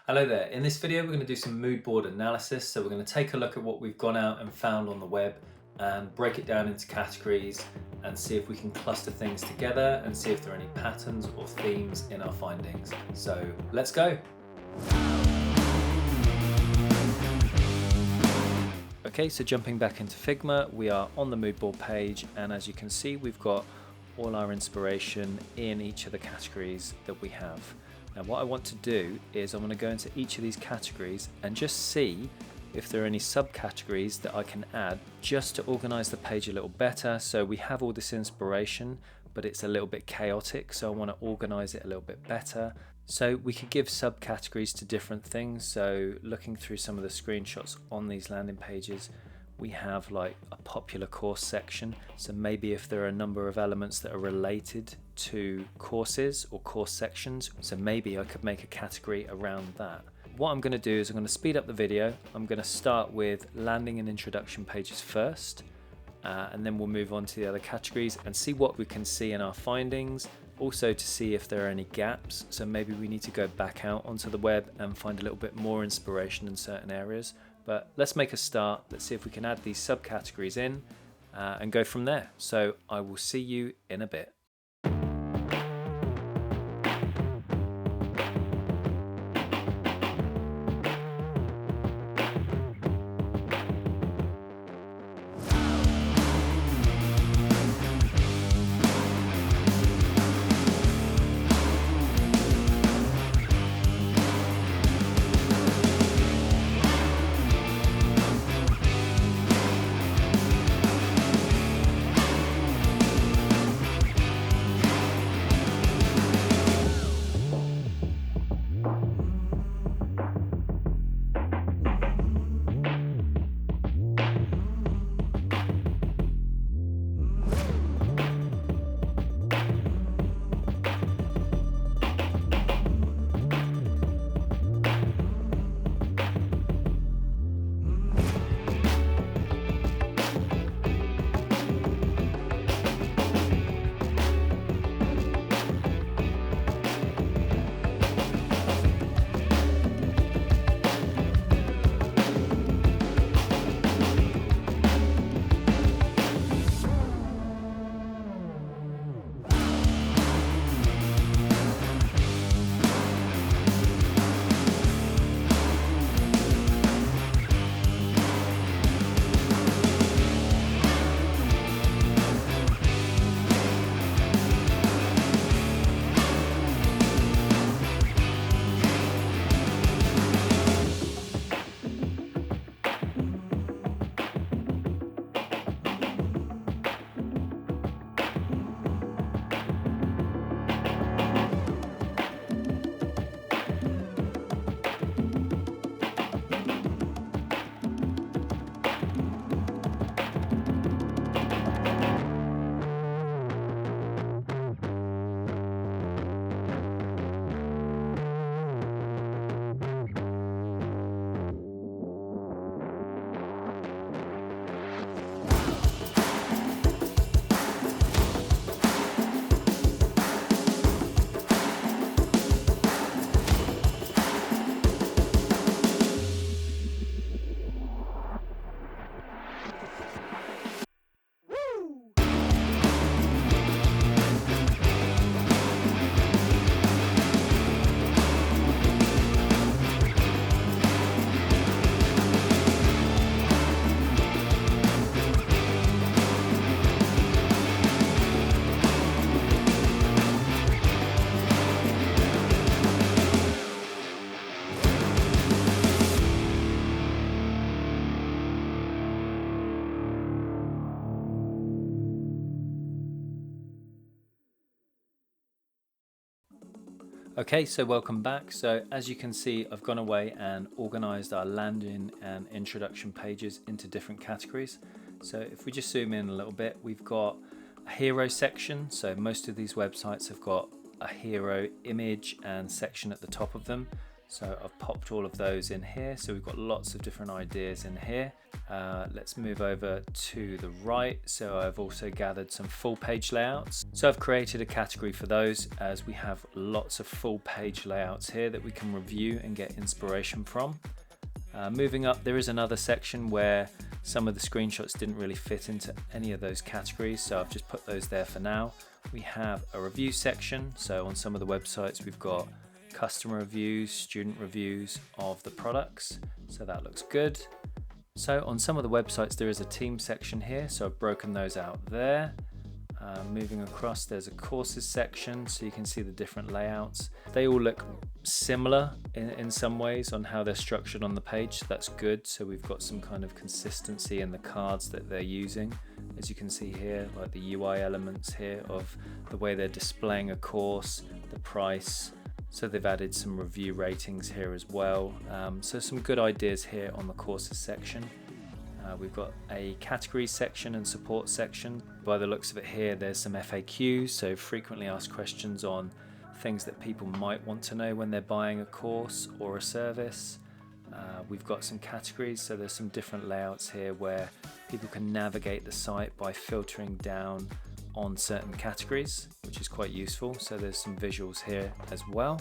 Hello there. In this video we're going to do some mood board analysis. So we're going to take a look at what we've gone out and found on the web and break it down into categories and see if we can cluster things together and see if there are any patterns or themes in our findings. So let's go. Okay, so jumping back into Figma, we are on the mood board page, and as you can see we've got all our inspiration in each of the categories that we have. Now what I want to do is I'm going to go into each of these categories and just see if there are any subcategories that I can add just to organize the page a little better. So we have all this inspiration, but it's a little bit chaotic, so I want to organize it a little bit better. So we could give subcategories to different things. So looking through some of the screenshots on these landing pages, we have like a popular course section. So maybe if there are a number of elements that are related to courses or course sections, so maybe I could make a category around that. What I'm going to do is I'm going to speed up the video. I'm going to start with landing and introduction pages first, and then we'll move on to the other categories and see what we can see in our findings. Also to see if there are any gaps, so maybe we need to go back out onto the web and find a little bit more inspiration in certain areas. But let's make a start. Let's see if we can add these subcategories in and go from there. So I will see you in a bit. Okay, so welcome back. So as you can see, I've gone away and organized our landing and introduction pages into different categories. So if we just zoom in a little bit, we've got a hero section. So most of these websites have got a hero image and section at the top of them. So I've popped all of those in here. So we've got lots of different ideas in here. Let's move over to the right. So I've also gathered some full page layouts. So I've created a category for those, as we have lots of full page layouts here that we can review and get inspiration from. Moving up, there is another section where some of the screenshots didn't really fit into any of those categories, so I've just put those there for now. We have a review section. So on some of the websites we've got customer reviews, student reviews of the products, so that looks good. So on some of the websites there is a team section here, so I've broken those out there. Moving across, there's a courses section, so you can see the different layouts. They all look similar in some ways on how they're structured on the page, so that's good. So we've got some kind of consistency in the cards that they're using, as you can see here, like the UI elements here of the way they're displaying a course, the price. So they've added some review ratings here as well. So some good ideas here on the courses section. We've got a categories section and support section. By the looks of it here, there's some FAQs, so frequently asked questions on things that people might want to know when they're buying a course or a service. We've got some categories, so there's some different layouts here where people can navigate the site by filtering down on certain categories, which is quite useful. So there's some visuals here as well.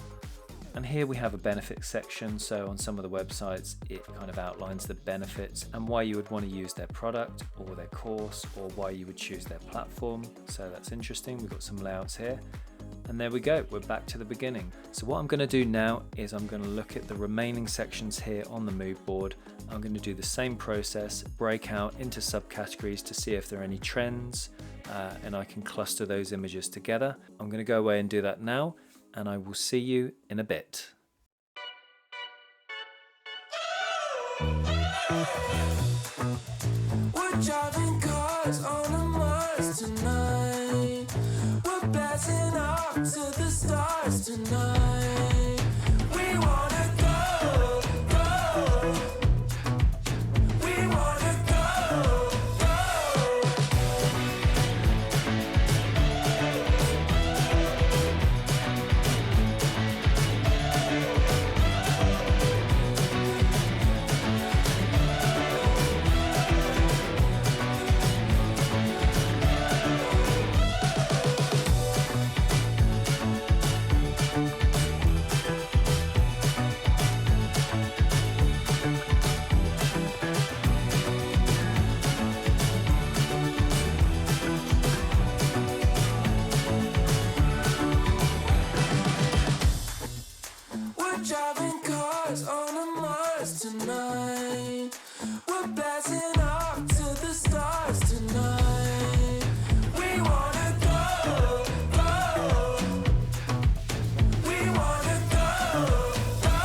And here we have a benefits section. So on some of the websites, it kind of outlines the benefits and why you would want to use their product or their course, or why you would choose their platform. So that's interesting. We've got some layouts here. And there we go, we're back to the beginning. So what I'm going to do now is I'm going to look at the remaining sections here on the mood board. I'm going to do the same process, break out into subcategories to see if there are any trends, and I can cluster those images together. I'm going to go away and do that now, and I will see you in a bit. We're driving cars on a Mars tonight. We're blasting off to the stars tonight. We wanna go, go. We wanna go, go. We're driving cars on a Mars tonight. We're blasting off to the stars tonight. We wanna go, go. We wanna go, go.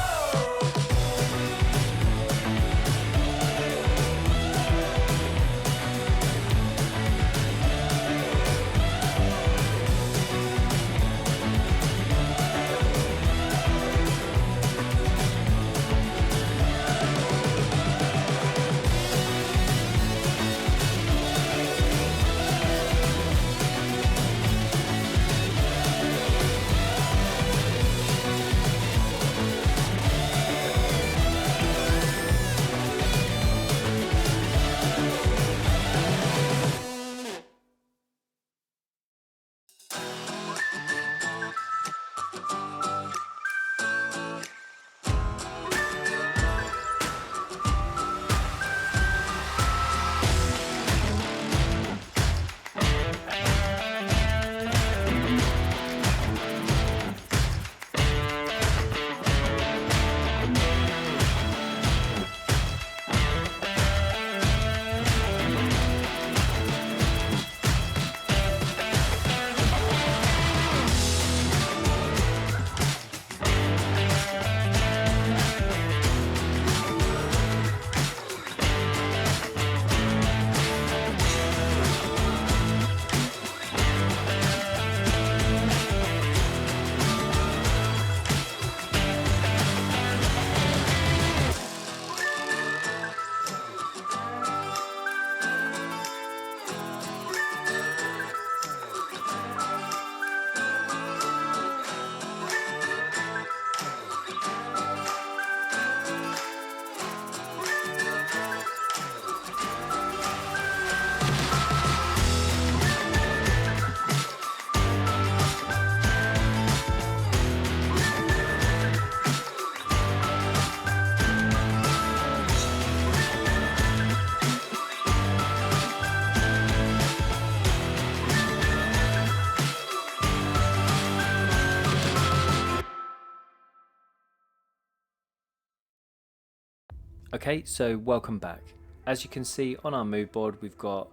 Okay, so welcome back. As you can see on our mood board, we've got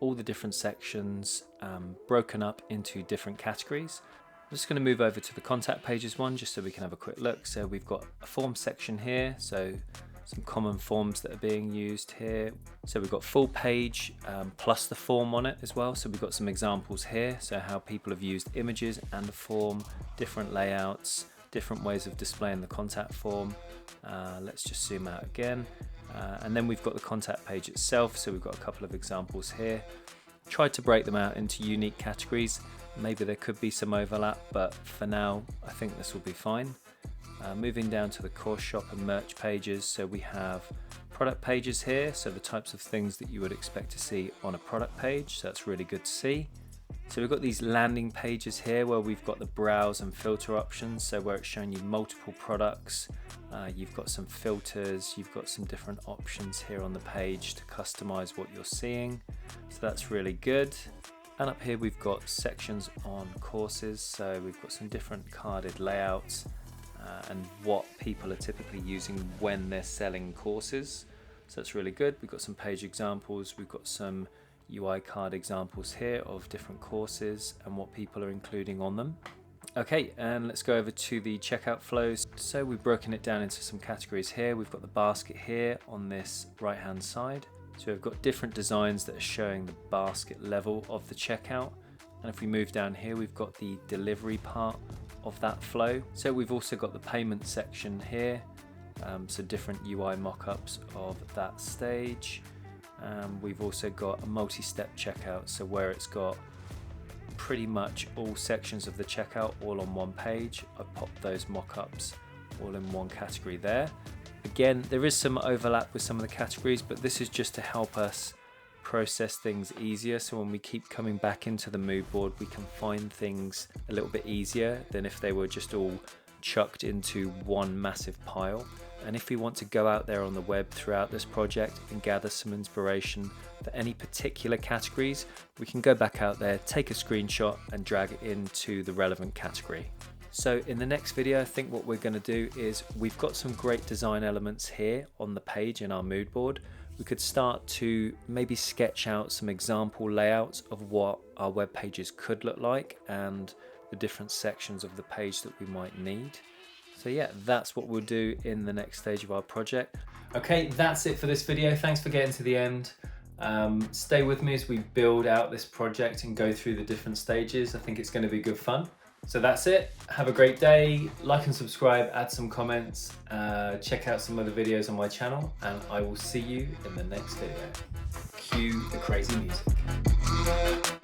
all the different sections broken up into different categories. I'm just going to move over to the contact pages one just so we can have a quick look. So we've got a form section here, so some common forms that are being used here. So we've got full page plus the form on it as well. So we've got some examples here, so how people have used images and a form, different layouts, different ways of displaying the contact form. Let's just zoom out again. And then we've got the contact page itself, so we've got a couple of examples here. Tried to break them out into unique categories. Maybe there could be some overlap, but for now I think this will be fine. Moving down to the course shop and merch pages, so we have product pages here, so the types of things that you would expect to see on a product page, so that's really good to see. So we've got these landing pages here where we've got the browse and filter options, so where it's showing you multiple products, you've got some filters, you've got some different options here on the page to customize what you're seeing, so that's really good. And up here we've got sections on courses, so we've got some different carded layouts and what people are typically using when they're selling courses, so that's really good. We've got some page examples, we've got some UI card examples here of different courses and what people are including on them. Okay, and let's go over to the checkout flows. So we've broken it down into some categories here. We've got the basket here on this right hand side. So we've got different designs that are showing the basket level of the checkout. And if we move down here, we've got the delivery part of that flow. So we've also got the payment section here. So different UI mock-ups of that stage. We've also got a multi-step checkout, so where it's got pretty much all sections of the checkout all on one page. I popped those mock-ups all in one category there. Again, there is some overlap with some of the categories, but this is just to help us process things easier, so when we keep coming back into the mood board we can find things a little bit easier than if they were just all chucked into one massive pile. And if we want to go out there on the web throughout this project and gather some inspiration for any particular categories, we can go back out there, take a screenshot and drag it into the relevant category. So in the next video, I think what we're going to do is we've got some great design elements here on the page in our mood board. We could start to maybe sketch out some example layouts of what our web pages could look like and the different sections of the page that we might need. So yeah, that's what we'll do in the next stage of our project. Okay, that's it for this video. Thanks for getting to the end. Stay with me as we build out this project and go through the different stages. I think it's going to be good fun. So that's it. Have a great day. Like and subscribe, add some comments, check out some other videos on my channel, and I will see you in the next video. Cue the crazy music.